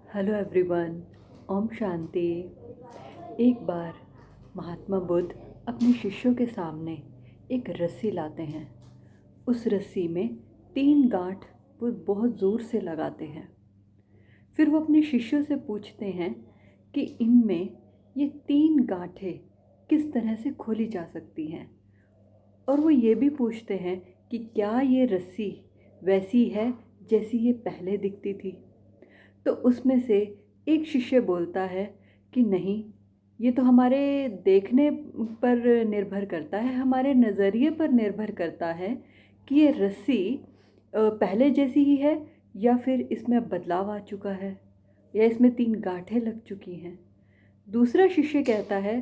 Hello everyone. Om Shanti. एक बार महात्मा बुद्ध अपने शिष्यों के सामने एक रस्सी लाते हैं। उस रस्सी में 3 गांठ वो बहुत ज़ोर से लगाते हैं। फिर वो अपने शिष्यों से पूछते हैं कि इनमें ये 3 गांठें किस तरह से खोली जा सकती हैं, और वो ये भी पूछते हैं कि क्या ये रस्सी वैसी है जैसी ये पहले दिखती थी। तो उसमें से एक शिष्य बोलता है कि नहीं, ये तो हमारे देखने पर निर्भर करता है, हमारे नज़रिए पर निर्भर करता है कि ये रस्सी पहले जैसी ही है या फिर इसमें अब बदलाव आ चुका है या इसमें 3 गांठें लग चुकी हैं। दूसरा शिष्य कहता है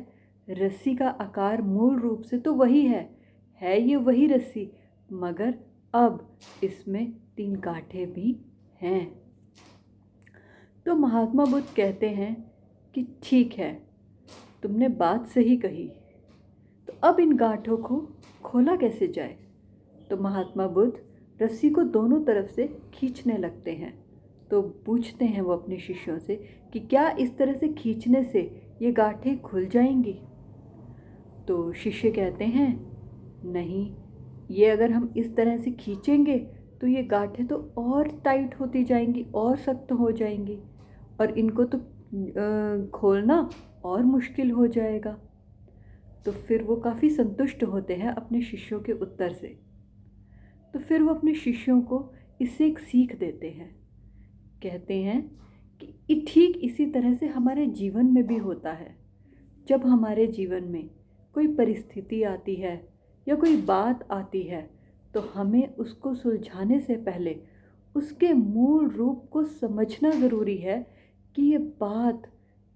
रस्सी का आकार मूल रूप से तो वही है ये वही रस्सी, मगर अब इसमें 3 गांठें भी हैं। तो महात्मा बुद्ध कहते हैं कि ठीक है, तुमने बात सही कही, तो अब इन गांठों को खोला कैसे जाए। तो महात्मा बुद्ध रस्सी को दोनों तरफ से खींचने लगते हैं। तो पूछते हैं वो अपने शिष्यों से कि क्या इस तरह से खींचने से ये गांठें खुल जाएंगी। तो शिष्य कहते हैं नहीं, ये अगर हम इस तरह से खींचेंगे तो ये गांठें तो और टाइट होती जाएंगी और सख्त हो जाएंगी, और इनको तो खोलना और मुश्किल हो जाएगा। तो फिर वो काफ़ी संतुष्ट होते हैं अपने शिष्यों के उत्तर से। तो फिर वो अपने शिष्यों को इससे एक सीख देते हैं। कहते हैं कि ठीक इसी तरह से हमारे जीवन में भी होता है। जब हमारे जीवन में कोई परिस्थिति आती है या कोई बात आती है, तो हमें उसको सुलझाने से पहले उसके मूल रूप को समझना ज़रूरी है कि ये बात,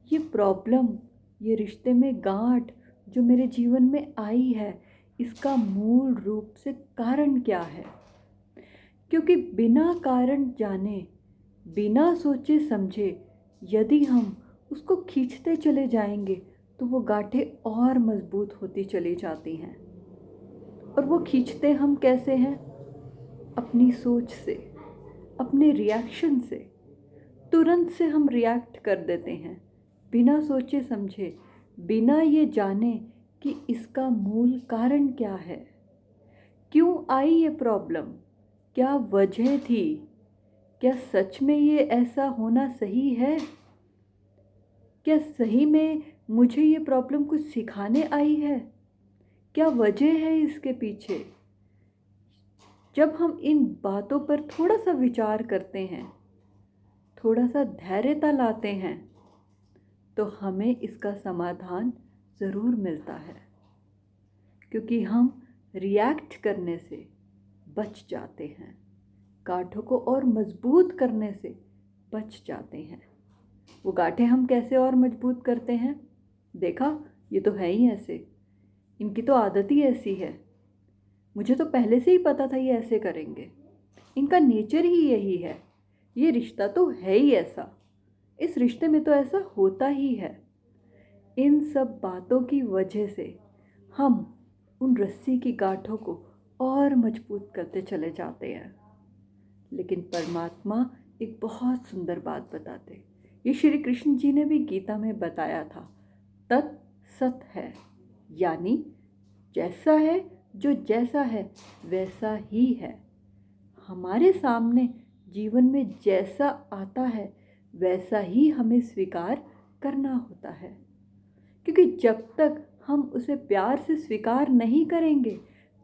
ये प्रॉब्लम, ये रिश्ते में गांठ जो मेरे जीवन में आई है, इसका मूल रूप से कारण क्या है। क्योंकि बिना कारण जाने, बिना सोचे समझे यदि हम उसको खींचते चले जाएंगे तो वो गांठें और मजबूत होती चली जाती हैं। और वो खींचते हम कैसे हैं? अपनी सोच से, अपने रिएक्शन से। तुरंत से हम रिएक्ट कर देते हैं बिना सोचे समझे, बिना ये जाने कि इसका मूल कारण क्या है, क्यों आई ये प्रॉब्लम, क्या वजह थी, क्या सच में ये ऐसा होना सही है, क्या सही में मुझे ये प्रॉब्लम कुछ सिखाने आई है, क्या वजह है इसके पीछे। जब हम इन बातों पर थोड़ा सा विचार करते हैं, थोड़ा सा धैर्यता लाते हैं, तो हमें इसका समाधान ज़रूर मिलता है। क्योंकि हम रिएक्ट करने से बच जाते हैं, गांठों को और मजबूत करने से बच जाते हैं। वो गांठें हम कैसे और मजबूत करते हैं? देखा, ये तो है ही ऐसे, इनकी तो आदत ही ऐसी है, मुझे तो पहले से ही पता था ये ऐसे करेंगे, इनका नेचर ही यही है, ये रिश्ता तो है ही ऐसा, इस रिश्ते में तो ऐसा होता ही है। इन सब बातों की वजह से हम उन रस्सी की गांठों को और मजबूत करते चले जाते हैं। लेकिन परमात्मा एक बहुत सुंदर बात बताते, ये श्री कृष्ण जी ने भी गीता में बताया था, तत् सत है, यानी जैसा है, जो जैसा है वैसा ही है। हमारे सामने जीवन में जैसा आता है वैसा ही हमें स्वीकार करना होता है। क्योंकि जब तक हम उसे प्यार से स्वीकार नहीं करेंगे,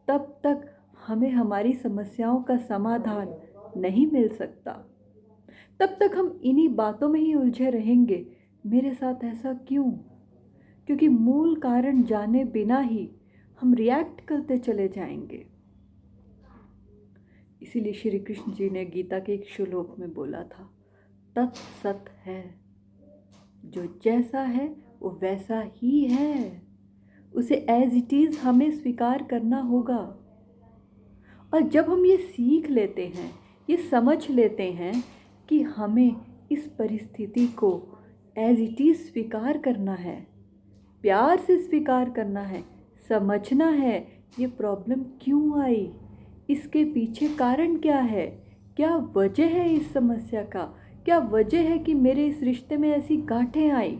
तब तक हमें हमारी समस्याओं का समाधान नहीं मिल सकता। तब तक हम इन्हीं बातों में ही उलझे रहेंगे, मेरे साथ ऐसा क्यों? क्योंकि मूल कारण जाने बिना ही हम रिएक्ट करते चले जाएंगे। इसीलिए श्री कृष्ण जी ने गीता के एक श्लोक में बोला था, तत्सत है, जो जैसा है वो वैसा ही है, उसे एज इट इज़ हमें स्वीकार करना होगा। और जब हम ये सीख लेते हैं, ये समझ लेते हैं कि हमें इस परिस्थिति को एज इट इज़ स्वीकार करना है, प्यार से स्वीकार करना है, समझना है ये प्रॉब्लम क्यों आई, इसके पीछे कारण क्या है, क्या वजह है इस समस्या का, क्या वजह है कि मेरे इस रिश्ते में ऐसी गांठें आई?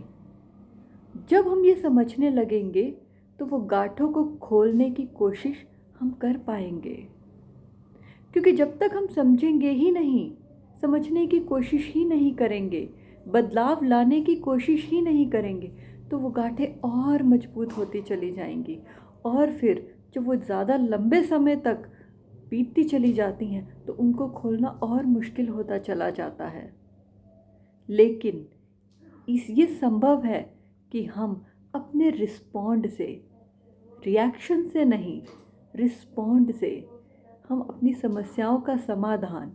जब हम ये समझने लगेंगे तो वो गांठों को खोलने की कोशिश हम कर पाएंगे। क्योंकि जब तक हम समझेंगे ही नहीं, समझने की कोशिश ही नहीं करेंगे, बदलाव लाने की कोशिश ही नहीं करेंगे, तो वो गांठें और मजबूत होती चली जाएंगी। और फिर जब वो ज़्यादा लंबे समय तक बीतती चली जाती हैं तो उनको खोलना और मुश्किल होता चला जाता है। लेकिन ये संभव है कि हम अपने रिस्पॉन्ड से, रिएक्शन से नहीं, रिस्पॉन्ड से हम अपनी समस्याओं का समाधान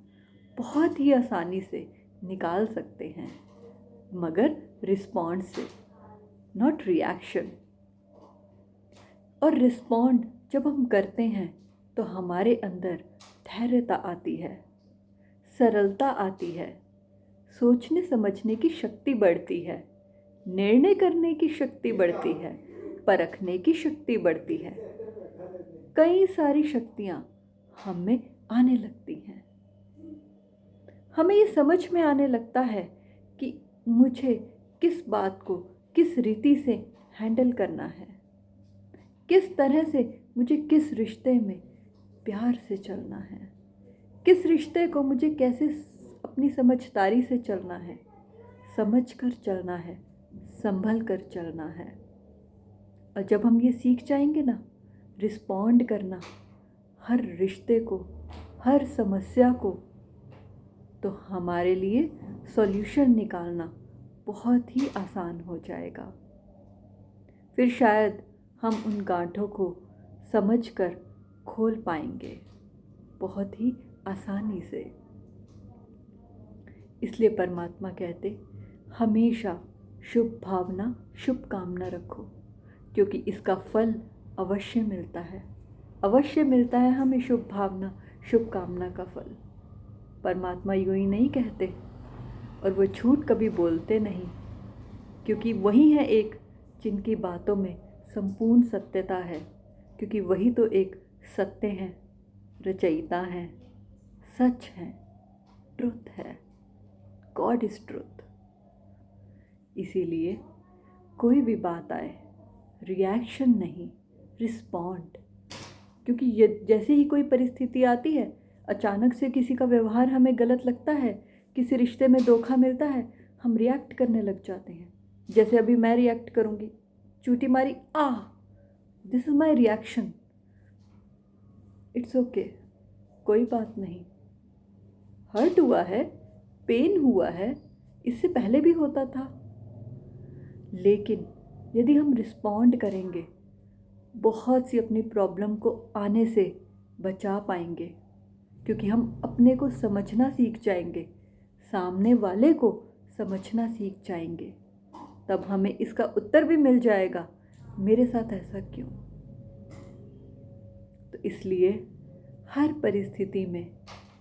बहुत ही आसानी से निकाल सकते हैं, मगर रिस्पॉन्ड से, नॉट रिएक्शन। और रिस्पॉन्ड जब हम करते हैं तो हमारे अंदर धैर्यता आती है, सरलता आती है, सोचने समझने की शक्ति बढ़ती है, निर्णय करने की शक्ति बढ़ती है, परखने की शक्ति बढ़ती है। कई सारी शक्तियाँ हम में आने लगती हैं। हमें ये समझ में आने लगता है कि मुझे किस बात को किस रीति से हैंडल करना है, किस तरह से मुझे किस रिश्ते में प्यार से चलना है, किस रिश्ते को मुझे कैसे अपनी समझदारी से चलना है, समझ कर चलना है, संभल कर चलना है। और जब हम ये सीख जाएंगे ना, रिस्पॉन्ड करना हर रिश्ते को, हर समस्या को, तो हमारे लिए सॉल्यूशन निकालना बहुत ही आसान हो जाएगा। फिर शायद हम उन गांठों को समझकर खोल पाएंगे बहुत ही आसानी से। इसलिए परमात्मा कहते, हमेशा शुभ भावना, शुभ कामना रखो, क्योंकि इसका फल अवश्य मिलता है। अवश्य मिलता है हमें शुभ भावना, शुभ कामना का फल। परमात्मा यूँ ही नहीं कहते, और वो झूठ कभी बोलते नहीं, क्योंकि वही है एक जिनकी बातों में संपूर्ण सत्यता है, क्योंकि वही तो एक सत्य हैं, रचयिता हैं, सच हैं, ट्रुथ है, गॉड इज़ ट्रुथ। इसीलिए कोई भी बात आए, रिएक्शन नहीं, रिस्पॉन्ड। क्योंकि ये जैसे ही कोई परिस्थिति आती है, अचानक से किसी का व्यवहार हमें गलत लगता है, किसी रिश्ते में धोखा मिलता है, हम रिएक्ट करने लग जाते हैं। जैसे अभी मैं रिएक्ट करूँगी, चूटी मारी, this is my reaction. It's okay, कोई बात नहीं। हर्ट हुआ है, पेन हुआ है, इससे पहले भी होता था। लेकिन यदि हम रिस्पॉन्ड करेंगे, बहुत सी अपनी प्रॉब्लम को आने से बचा पाएंगे, क्योंकि हम अपने को समझना सीख जाएंगे, सामने वाले को समझना सीख जाएंगे। तब हमें इसका उत्तर भी मिल जाएगा, मेरे साथ ऐसा क्यों। तो इसलिए हर परिस्थिति में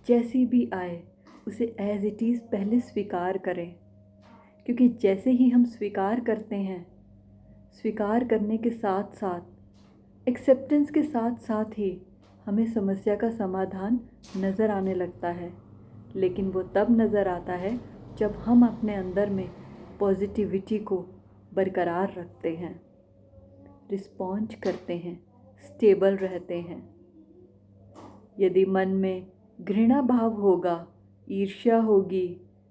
जैसी भी आए, उसे एज इट इज़ पहले स्वीकार करें, क्योंकि जैसे ही हम स्वीकार करते हैं, स्वीकार करने के साथ साथ, एक्सेप्टेंस के साथ साथ ही हमें समस्या का समाधान नज़र आने लगता है। लेकिन वो तब नज़र आता है जब हम अपने अंदर में पॉजिटिविटी को बरकरार रखते हैं, रिस्पॉन्ड करते हैं, स्टेबल रहते हैं। यदि मन में घृणा भाव होगा, ईर्ष्या होगी,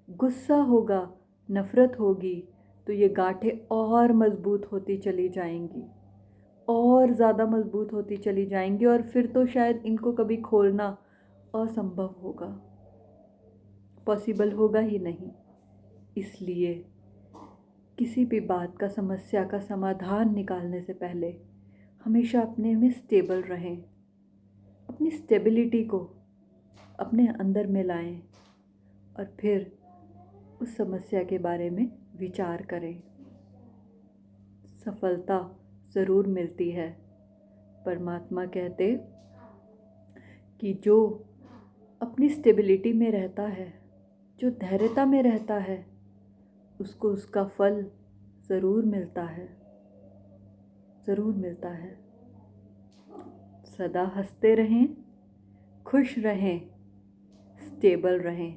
गुस्सा होगा, नफ़रत होगी, तो ये गांठें और मज़बूत होती चली जाएंगी, और ज़्यादा मज़बूत होती चली जाएंगी, और फिर तो शायद इनको कभी खोलना असंभव होगा, पॉसिबल होगा ही नहीं। इसलिए किसी भी बात का, समस्या का समाधान निकालने से पहले हमेशा अपने में स्टेबल रहें, अपनी स्टेबिलिटी को अपने अंदर में लाएं, और फिर उस समस्या के बारे में विचार करें। सफलता ज़रूर मिलती है। परमात्मा कहते कि जो अपनी स्टेबिलिटी में रहता है, जो धैर्यता में रहता है, उसको उसका फल ज़रूर मिलता है, ज़रूर मिलता है। सदा हंसते रहें, खुश रहें, स्टेबल रहें,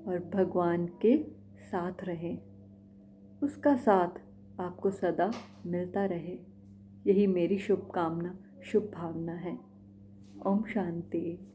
और भगवान के साथ रहे। उसका साथ आपको सदा मिलता रहे, यही मेरी शुभकामना, शुभ भावना है। ओम शांति।